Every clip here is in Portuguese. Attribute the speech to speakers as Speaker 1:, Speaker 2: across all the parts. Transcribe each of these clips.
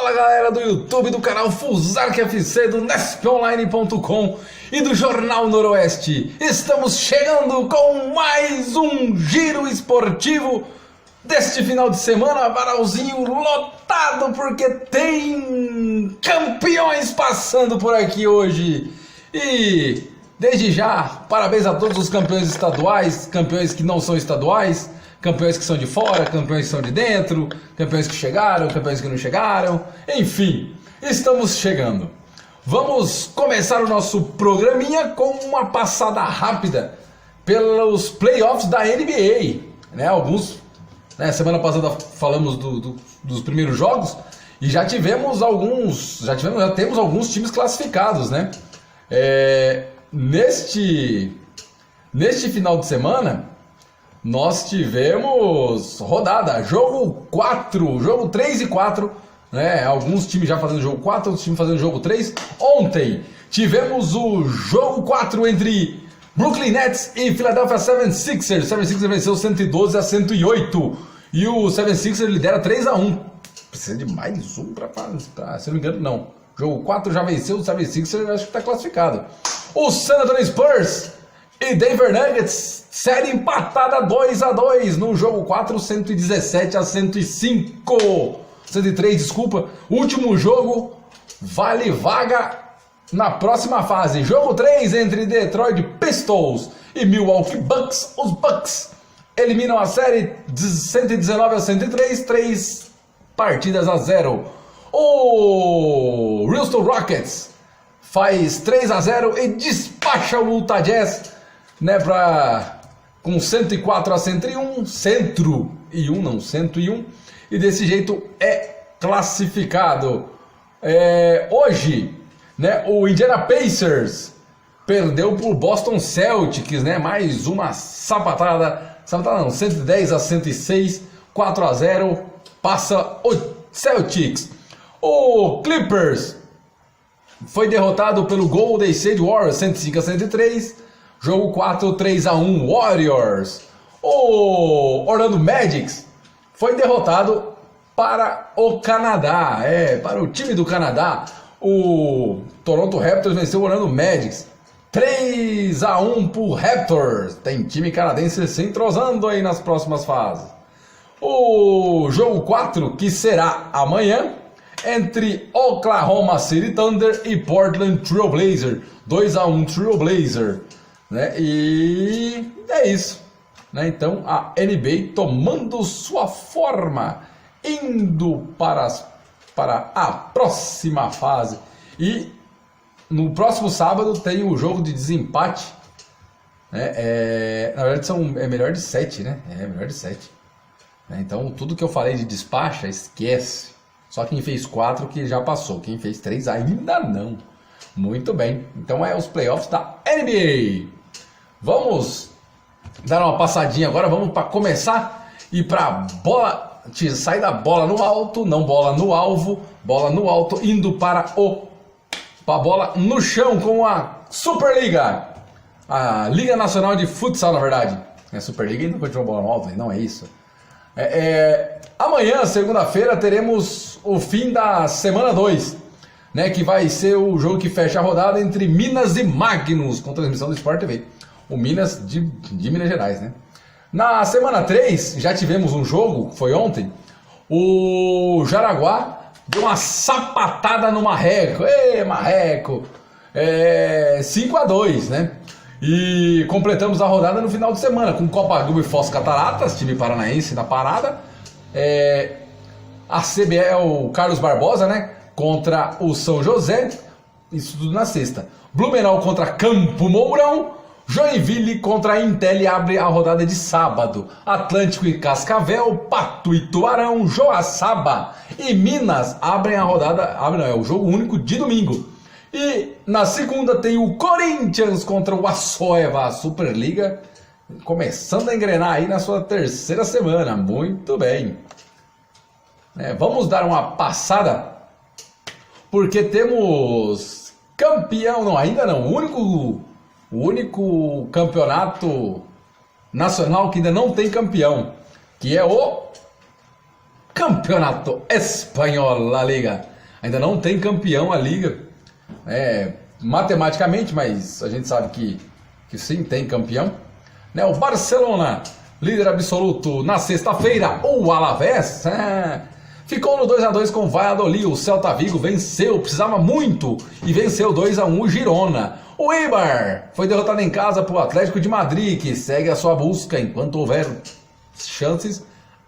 Speaker 1: Fala galera do YouTube, do canal Fusark FC, do nesponline.com e do Jornal Noroeste. Estamos chegando com mais um giro esportivo deste final de semana, varalzinho lotado, porque tem campeões passando por aqui hoje. E desde já, parabéns a todos os campeões estaduais, campeões que não são estaduais, campeões que são de fora, campeões que são de dentro, campeões que chegaram, campeões que não chegaram, enfim, estamos chegando. Vamos começar o nosso programinha com uma passada rápida pelos playoffs da NBA, né? Semana passada falamos dos primeiros jogos e já temos alguns times classificados, né? Neste final de semana nós tivemos rodada, jogo 3 e 4, né? Alguns times já fazendo jogo 4, outros times fazendo jogo 3. Ontem tivemos o jogo 4 entre Brooklyn Nets e Philadelphia 76ers. O 76ers venceu 112-108 e o 76ers lidera 3-1. Precisa de mais um para se não me engano, não. Jogo 4 já venceu, o 76ers acho que está classificado. O San Antonio Spurs e Denver Nuggets, série empatada 2-2 no jogo 4, 117-105. 103, desculpa. Último jogo, vale vaga na próxima fase. Jogo 3 entre Detroit Pistons e Milwaukee Bucks. Os Bucks eliminam a série de 119-103, 3 partidas a 0. O Houston Rockets faz 3-0 e despacha o Utah Jazz, né, com 104-101, 101, e desse jeito é classificado. Hoje, né, o Indiana Pacers perdeu para o Boston Celtics, né, mais uma sapatada não, 110-106, 4-0, passa o Celtics. O Clippers foi derrotado pelo Golden State Warriors, 105-103, jogo 4, 3-1, Warriors. O Orlando Magic foi derrotado para o Canadá, para o time do Canadá. O Toronto Raptors venceu o Orlando Magic, 3-1 para o Raptors. Tem time canadense se entrosando aí nas próximas fases. O jogo 4, que será amanhã, entre Oklahoma City Thunder e Portland Trail Blazers, 2-1 Trail Blazers, né? E é isso, né? Então a NBA tomando sua forma, indo para a próxima fase. E no próximo sábado tem o jogo de desempate, né? Na verdade é melhor de 7, né? É melhor de 7, né? Então tudo que eu falei de despacha, esquece. Só quem fez 4 que já passou, quem fez 3 ainda não. Muito bem, então os playoffs da NBA. Vamos dar uma passadinha agora, vamos para começar e para bola, sair da bola no alto, não bola no alvo, bola no alto, indo para a bola no chão com a Superliga, a Liga Nacional de Futsal, na verdade. A Superliga ainda continua bola no alto, não é isso. Amanhã, segunda-feira, teremos o fim da semana 2, né, que vai ser o jogo que fecha a rodada entre Minas e Magnus, com transmissão do Sport TV. O Minas de Minas Gerais, né? Na semana 3, já tivemos um jogo, foi ontem. O Jaraguá deu uma sapatada no Marreco. Marreco! 5-2, né? E completamos a rodada no final de semana com Copacabana e Foz Cataratas, time paranaense na parada. A CBL, o Carlos Barbosa, né, contra o São José, isso tudo na sexta. Blumenau contra Campo Mourão, Joinville contra a Intel abre a rodada de sábado. Atlântico e Cascavel, Pato e Tubarão, Joaçaba e Minas abrem a rodada, o jogo único de domingo. E na segunda tem o Corinthians contra o Açoeva, a Superliga, começando a engrenar aí na sua terceira semana. Muito bem. Vamos dar uma passada, porque temos campeão, não, ainda não, o único campeonato nacional que ainda não tem campeão, que é o Campeonato Espanhol, La Liga. ainda não tem campeão a liga, matematicamente, mas a gente sabe que sim, tem campeão. Né? O Barcelona, líder absoluto na sexta-feira, o Alavés, ficou no 2-2 com o Valladolid. O Celta Vigo venceu, precisava muito, e venceu 2-1 o Girona. O Eibar foi derrotado em casa por Atlético de Madrid, que segue a sua busca. Enquanto houver chances,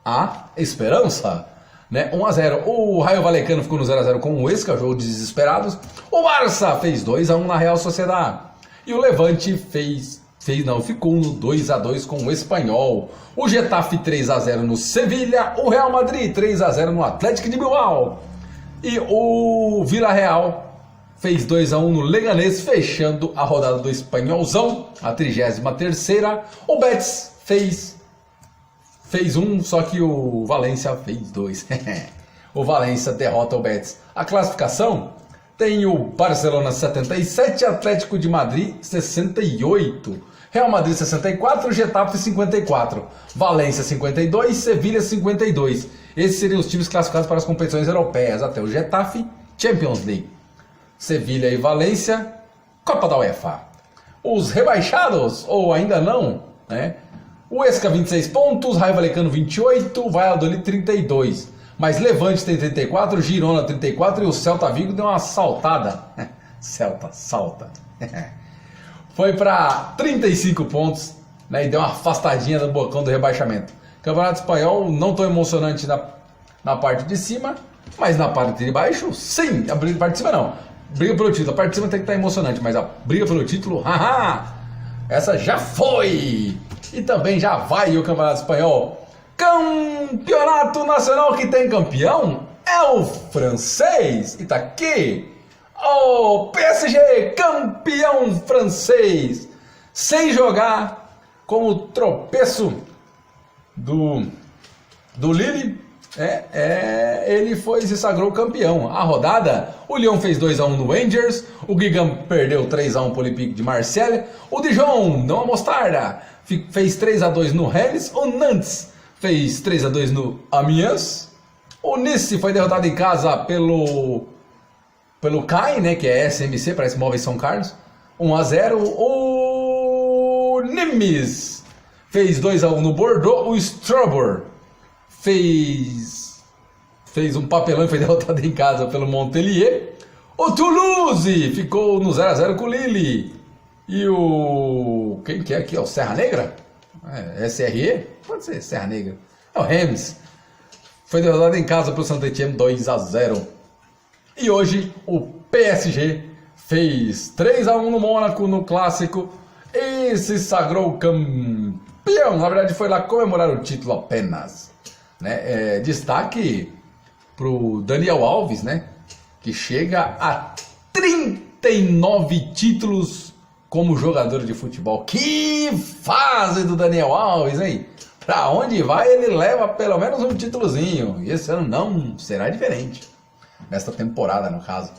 Speaker 1: há esperança. Né? 1-0. O Rayo Vallecano ficou no 0-0 com o Huesca, jogo de desesperados. O Barça fez 2-1 na Real Sociedad. E o Levante ficou no 2-2 com o Espanhol. O Getafe 3-0 no Sevilha. O Real Madrid 3-0 no Atlético de Bilbao. E o Villarreal fez 2-1 no Leganés, fechando a rodada do Espanholzão, a 33ª. O Betis fez 1, só que o Valência fez 2. O Valência derrota o Betis. A classificação tem o Barcelona 77, Atlético de Madrid 68, Real Madrid 64, Getafe 54, Valência 52, Sevilha 52. Esses seriam os times classificados para as competições europeias, até o Getafe, Champions League. Sevilha e Valência, Copa da UEFA. Os rebaixados, ou ainda não, né? O Huesca 26 pontos, Rayo Vallecano 28, Valladolid 32. Mas Levante tem 34, Girona 34 e o Celta Vigo deu uma saltada. Celta, salta. Foi para 35 pontos, né? E deu uma afastadinha do bocão do rebaixamento. Campeonato Espanhol não tão emocionante na parte de cima, mas na parte de baixo, sim. A parte de cima não. Briga pelo título, a parte de cima tem que estar emocionante, mas a briga pelo título, essa já foi! E também já vai o Campeonato Espanhol. Campeonato Nacional que tem campeão é o francês. E tá aqui o PSG, campeão francês. Sem jogar, com o tropeço do Lille, ele se sagrou campeão. A rodada, o Lyon fez 2-1 no Rangers, o Guingamp perdeu 3-1 pro Olympique de Marseille, o Dijon, não a mostarda, fez 3-2 no Rennes, o Nantes fez 3-2 no Amiens, o Nice foi derrotado em casa pelo CAI, né, que é SMC, parece Móveis São Carlos, 1-0, o Nimes fez 2-1 no Bordeaux, o Strasbourg fez um papelão e foi derrotado em casa pelo Montpellier. O Toulouse ficou no 0-0 com o Lille. E quem que é aqui? O Serra Negra? SRE? Pode ser Serra Negra. É o Reims. Foi derrotado em casa pelo Saint-Étienne 2-0. E hoje o PSG fez 3-1 no Mônaco no Clássico e se sagrou campeão. Na verdade foi lá comemorar o título apenas. Né? Destaque para o Daniel Alves, né? Que chega a 39 títulos como jogador de futebol. Que fase do Daniel Alves, hein? Para onde vai ele leva pelo menos um títulozinho. E esse ano não será diferente. Nesta temporada, no caso.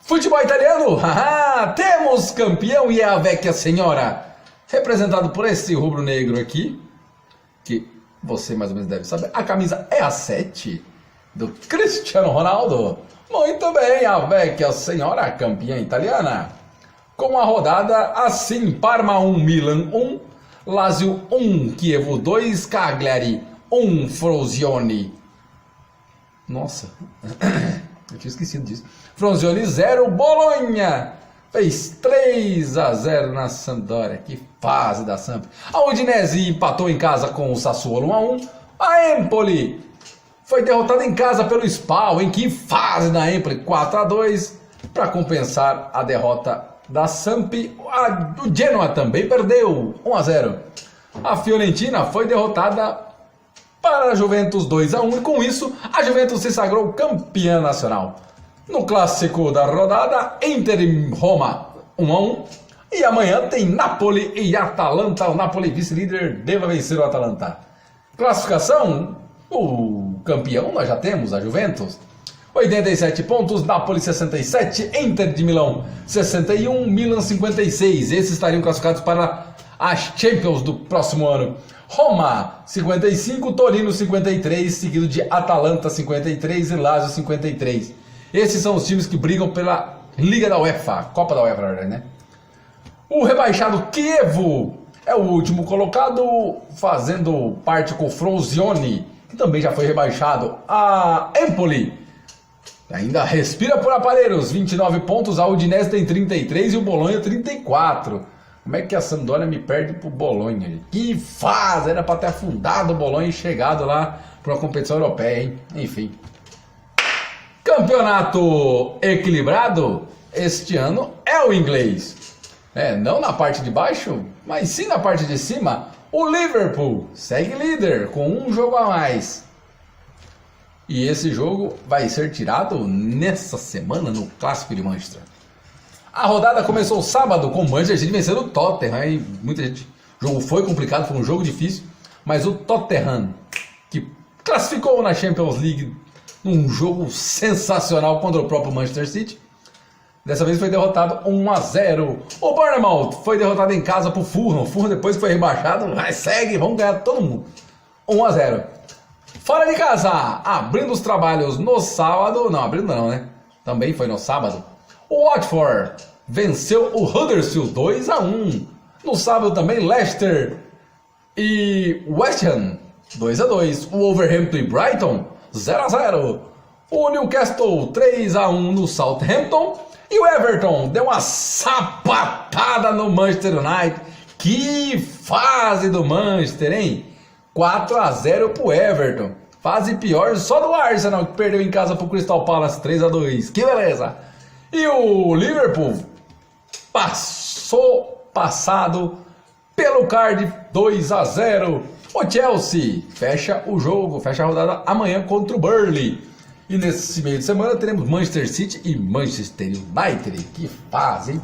Speaker 1: Futebol italiano, temos campeão e é a Vecchia Senhora, representado por esse rubro-negro aqui, que você mais ou menos deve saber. A camisa é a 7 do Cristiano Ronaldo. Muito bem, a Vecchia Senhora, campeã italiana. Com a rodada assim: Parma 1, Milan 1, Lazio 1, Chievo 2, Cagliari 1, Frosinone. Nossa, eu tinha esquecido disso. Frosinone 0, Bologna fez 3-0 na Sampdoria. Que fase da Samp. A Udinese empatou em casa com o Sassuolo 1-1. A Empoli foi derrotada em casa pelo Spal. Em que fase da Empoli? 4-2 para compensar a derrota da Samp. O Genoa também perdeu 1-0. A Fiorentina foi derrotada para a Juventus 2-1 e com isso a Juventus se sagrou campeã nacional. No clássico da rodada, Inter e Roma 1-1 e amanhã tem Napoli e Atalanta. O Napoli, vice-líder, deve vencer o Atalanta. Classificação, o campeão nós já temos, a Juventus, 87 pontos, Napoli 67, Inter de Milão 61, Milan 56. Esses estariam classificados para as Champions do próximo ano. Roma 55, Torino 53, seguido de Atalanta 53 e Lazio 53. Esses são os times que brigam pela Liga da UEFA, Copa da UEFA, na verdade, né? O rebaixado Chievo é o último colocado, fazendo parte com o Frosinone, que também já foi rebaixado. A Empoli ainda respira por aparelhos, 29 pontos, a Udinese tem 33 e o Bolonha 34. Como é que a Sampdoria me perde pro Bolonha? Que fase! Era para ter afundado o Bolonha e chegado lá para uma competição europeia, hein? Enfim. Campeonato equilibrado este ano é o inglês. Não na parte de baixo, mas sim na parte de cima. O Liverpool segue líder com um jogo a mais. E esse jogo vai ser tirado nessa semana no Clássico de Manchester. A rodada começou sábado com o Manchester City vencendo o Tottenham. Aí muita gente... O jogo foi complicado, foi um jogo difícil. Mas o Tottenham, que classificou na Champions League num jogo sensacional contra o próprio Manchester City, dessa vez foi derrotado 1-0. O Bournemouth foi derrotado em casa por Fulham. O Fulham depois foi rebaixado. Mas segue, vamos ganhar todo mundo. 1-0. Fora de casa, abrindo os trabalhos no sábado. Não, abrindo não, né? Também foi no sábado. O Watford venceu o Huddersfield 2-1. No sábado também Leicester e West Ham 2-2. O Wolverhampton e Brighton 0-0. O Newcastle 3-1 no Southampton. E o Everton deu uma sapatada no Manchester United. Que fase do Manchester, hein? 4-0 pro Everton. Fase pior só do Arsenal, que perdeu em casa pro Crystal Palace 3-2. Que beleza! E o Liverpool passado pelo Cardiff 2-0. O Chelsea fecha o jogo, fecha a rodada amanhã contra o Burnley. E nesse meio de semana teremos Manchester City e Manchester United. Que fase, hein?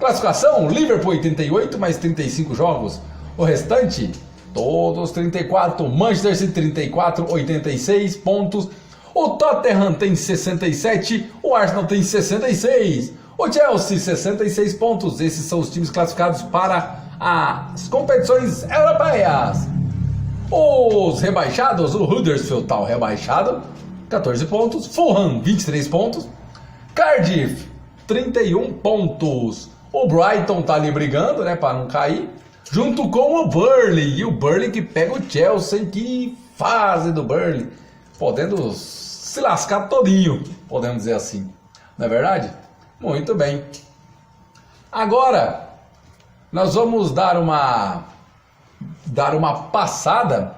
Speaker 1: Classificação: Liverpool 88 mais 35 jogos. O restante, todos 34. Manchester City 34, 86 pontos. O Tottenham tem 67, o Arsenal tem 66, o Chelsea 66 pontos. Esses são os times classificados para as competições europeias. Os rebaixados: o Huddersfield está rebaixado, 14 pontos. Fulham, 23 pontos. Cardiff, 31 pontos. O Brighton está ali brigando, né, para não cair, junto com o Burnley. E o Burnley que pega o Chelsea. Que fase do Burnley, podendo se lascar todinho, podemos dizer assim, não é verdade? Muito bem. Agora nós vamos dar uma passada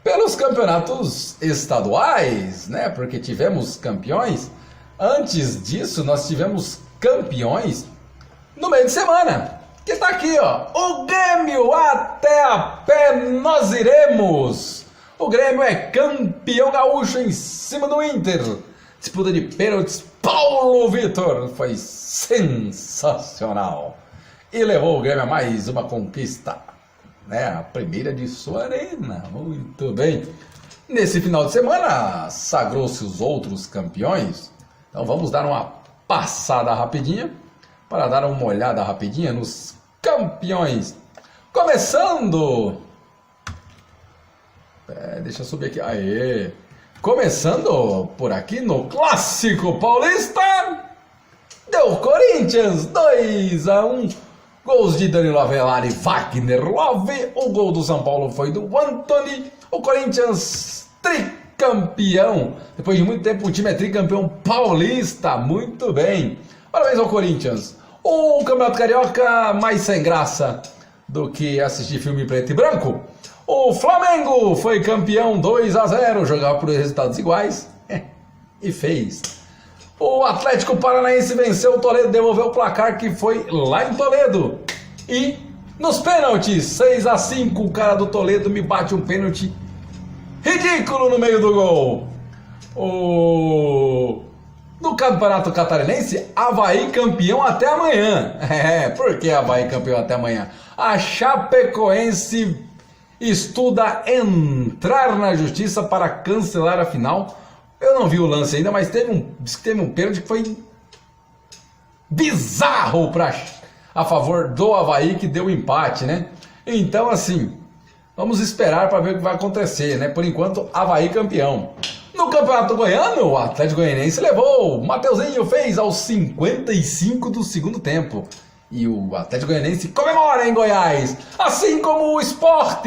Speaker 1: pelos campeonatos estaduais, né? Porque tivemos campeões. Antes disso, nós tivemos campeões no meio de semana, que tá aqui, ó. O Grêmio, até a pé nós iremos. O Grêmio é campeão gaúcho em cima do Inter. Disputa de pênaltis, Paulo Vitor foi sensacional. E levou o Grêmio a mais uma conquista, né? A primeira de sua arena. Muito bem. Nesse final de semana, sagrou-se os outros campeões. Então vamos dar uma passada rapidinha, para dar uma olhada rapidinha nos campeões. Começando... deixa eu subir aqui. Aê! Começando por aqui no Clássico Paulista, deu Corinthians 2-1. Gols de Danilo Avelar e Wagner Love. O gol do São Paulo foi do Antony. O Corinthians tricampeão. Depois de muito tempo o time é tricampeão paulista. Muito bem. Parabéns ao Corinthians. O Campeonato Carioca mais sem graça do que assistir filme preto e branco. O Flamengo foi campeão 2-0, jogava por resultados iguais e fez. O Atlético Paranaense venceu o Toledo, devolveu o placar que foi lá em Toledo. E nos pênaltis, 6-5, o cara do Toledo me bate um pênalti ridículo no meio do gol. No Campeonato Catarinense, Avaí campeão até amanhã. Por que Avaí campeão até amanhã? A Chapecoense estuda entrar na justiça para cancelar a final. Eu não vi o lance ainda, mas teve um pênalti que foi bizarro para a favor do Avaí, que deu empate, né? Então, assim, vamos esperar para ver o que vai acontecer, né? Por enquanto, Avaí campeão. No Campeonato Goiano, o Atlético Goianiense levou. O Mateuzinho fez aos 55 do segundo tempo. E o Atlético Goianiense comemora em Goiás, assim como o Sport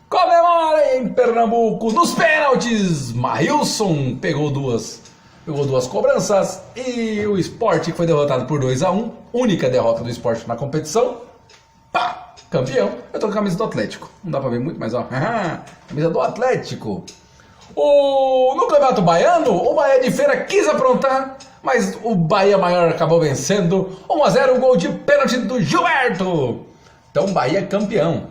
Speaker 1: comemora em Pernambuco. Nos pênaltis, Maílson pegou duas cobranças e o Sport foi derrotado por 2-1. Única derrota do Sport na competição. Pá, campeão. Eu tô com a camisa do Atlético. Não dá pra ver muito, mas ó. Camisa do Atlético. No Campeonato Baiano, o Bahia de Feira quis aprontar, mas o Bahia Maior acabou vencendo 1-0, gol de pênalti do Gilberto. Então, Bahia campeão.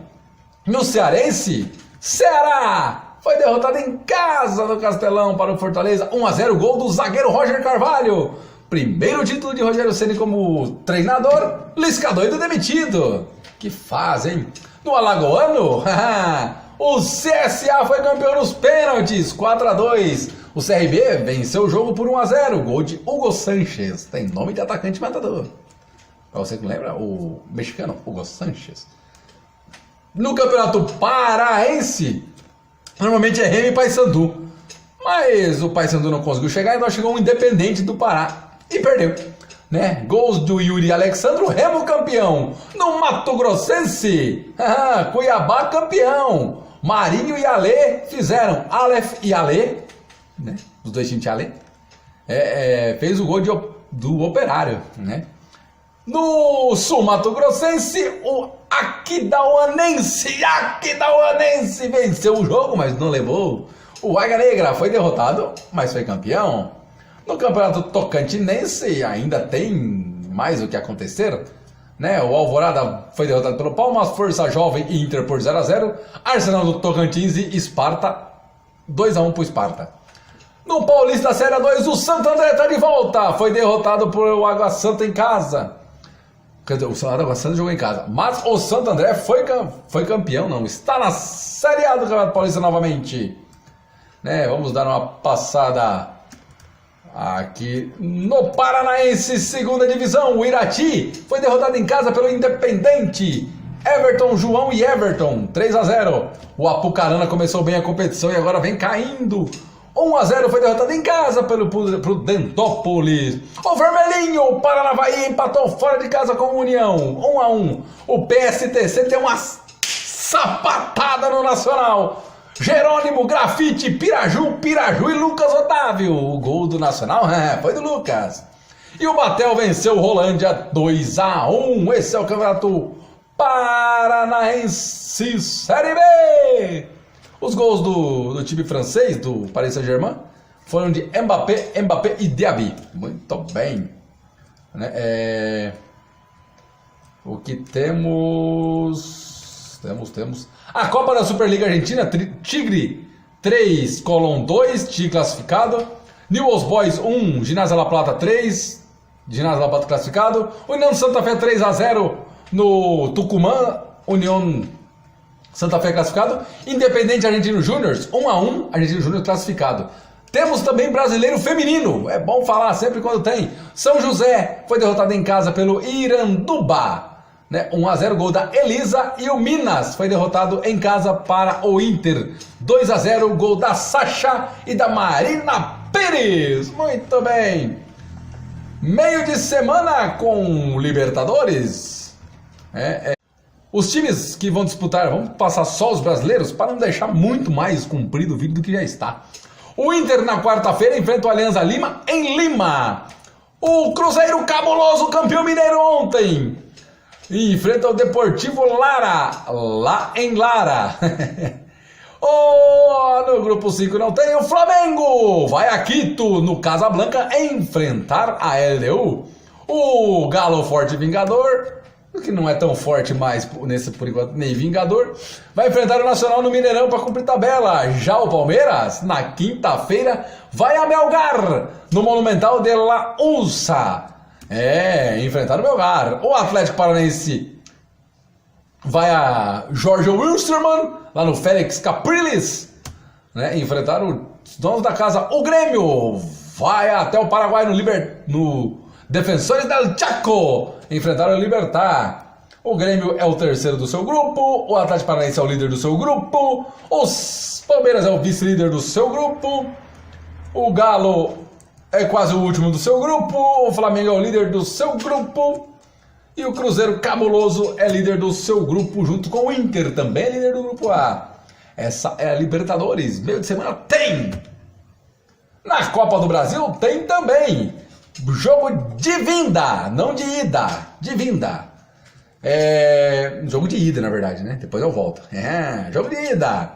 Speaker 1: No Cearense, Ceará foi derrotado em casa no Castelão para o Fortaleza. 1-0, gol do zagueiro Roger Carvalho. Primeiro título de Rogério Ceni como treinador. Lisca doido demitido. Que fase, hein? No Alagoano, o CSA foi campeão nos pênaltis, 4-2. O CRB venceu o jogo por 1-0, gol de Hugo Sánchez. Tem nome de atacante matador. Pra você que não lembra, o mexicano Hugo Sánchez. No Campeonato Paraense, normalmente é Remo e Paysandu. Mas o Paysandu não conseguiu chegar, então chegou um Independente do Pará e perdeu. Né? Gols do Yuri Alexandro, Remo campeão. No Mato Grossense, Cuiabá campeão. Marinho e Alê fizeram. Aleph e Alê, né? Os dois times de Alê. Fez o gol do Operário, né? No Sul Mato Grossense, o Aquidauanense venceu o jogo, mas não levou. O Águia Negra foi derrotado, mas foi campeão. No Campeonato Tocantinense ainda tem mais o que acontecer, né? O Alvorada foi derrotado pelo Palmas, Força Jovem e Inter por 0-0. Arsenal do Tocantins e Sparta 2-1 pro Sparta. No Paulista Série 2, o Santo André está de volta. Foi derrotado por o Água Santa em casa. Quer dizer, o Água Santa jogou em casa. Mas o Santo André foi campeão, não. Está na Série A do Campeonato Paulista novamente. Né? Vamos dar uma passada aqui no Paranaense, segunda divisão. O Irati foi derrotado em casa pelo Independente. Everton, João e Everton, 3-0. O Apucarana começou bem a competição e agora vem caindo. 1-0 foi derrotado em casa pelo Prudentópolis. O Vermelhinho, o Paranavaí, empatou fora de casa com o União. 1-1. O PSTC tem uma sapatada no Nacional. Jerônimo, Grafite, Piraju e Lucas Otávio. O gol do Nacional foi do Lucas. E o Batel venceu o Rolândia 2-1. Esse é o Campeonato Paranaense Série B. Os gols do time francês, do Paris Saint-Germain, foram de Mbappé e Diaby. Muito bem. Né? O que temos... Temos a Copa da Superliga Argentina, Tigre 3, Colón 2, Tigre classificado. Newell's Boys 1, Ginásio La Plata 3, Ginásio La Plata classificado. União Santa Fé 3-0 no Tucumã, União Santa Fé classificado. Independente Argentino Júnior 1-1, Argentino Júnior classificado. Temos também brasileiro feminino, é bom falar sempre quando tem. São José foi derrotado em casa pelo Iranduba, né? 1-0, gol da Elisa. E o Minas foi derrotado em casa para o Inter, 2-0, gol da Sacha e da Marina Pires. Muito bem. Meio de semana com Libertadores. Os times que vão disputar, vamos passar só os brasileiros para não deixar muito mais comprido o vídeo do que já está. O Inter na quarta-feira enfrenta o Alianza Lima em Lima. O Cruzeiro cabuloso, campeão mineiro ontem, e enfrenta o Deportivo Lara, lá em Lara. No grupo 5 não tem. O Flamengo vai a Quito, no Casablanca, enfrentar a LDU. O Galo Forte Vingador, que não é tão forte mais nesse por enquanto, nem Vingador, vai enfrentar o Nacional no Mineirão para cumprir tabela. Já o Palmeiras, na quinta-feira, vai a Melgar, no Monumental de La Unsa. Enfrentar o Melgar. O Atlético Paranaense vai a Jorge Wilstermann, lá no Félix Capriles, né? Enfrentar os donos da casa. O Grêmio vai até o Paraguai no Defensores del Chaco, enfrentaram o Libertad. O Grêmio é o terceiro do seu grupo, o Atlético Paranaense é o líder do seu grupo, os Palmeiras é o vice-líder do seu grupo, o Galo é quase o último do seu grupo, o Flamengo é o líder do seu grupo e o Cruzeiro cabuloso é líder do seu grupo, junto com o Inter, também é líder do grupo A. Essa é a Libertadores. Meio de semana tem! Na Copa do Brasil tem também jogo de vinda, não de ida, de vinda. Jogo de ida, na verdade, né? Depois eu volto. Jogo de ida.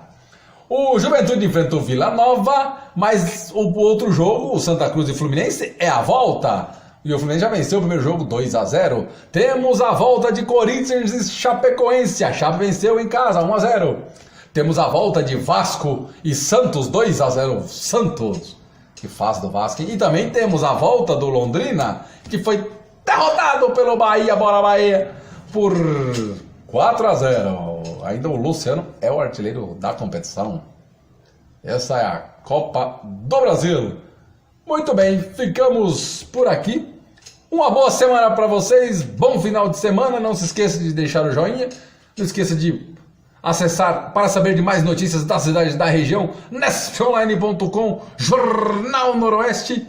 Speaker 1: O Juventude enfrentou o Vila Nova, mas o outro jogo, o Santa Cruz e Fluminense, é a volta. E o Fluminense já venceu o primeiro jogo 2-0. Temos a volta de Corinthians e Chapecoense. A Chape venceu em casa 1-0. Temos a volta de Vasco e Santos 2-0. Santos, que fase do Vasco. E também temos a volta do Londrina, que foi derrotado pelo Bahia, bora Bahia, por 4-0. Ainda o Luciano é o artilheiro da competição. Essa é a Copa do Brasil. Muito bem, ficamos por aqui. Uma boa semana para vocês, bom final de semana. Não se esqueça de deixar o joinha, não esqueça de acessar para saber de mais notícias da cidade da região, nesponline.com, Jornal Noroeste,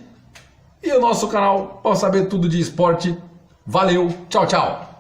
Speaker 1: e o nosso canal para saber tudo de esporte. Valeu, tchau, tchau.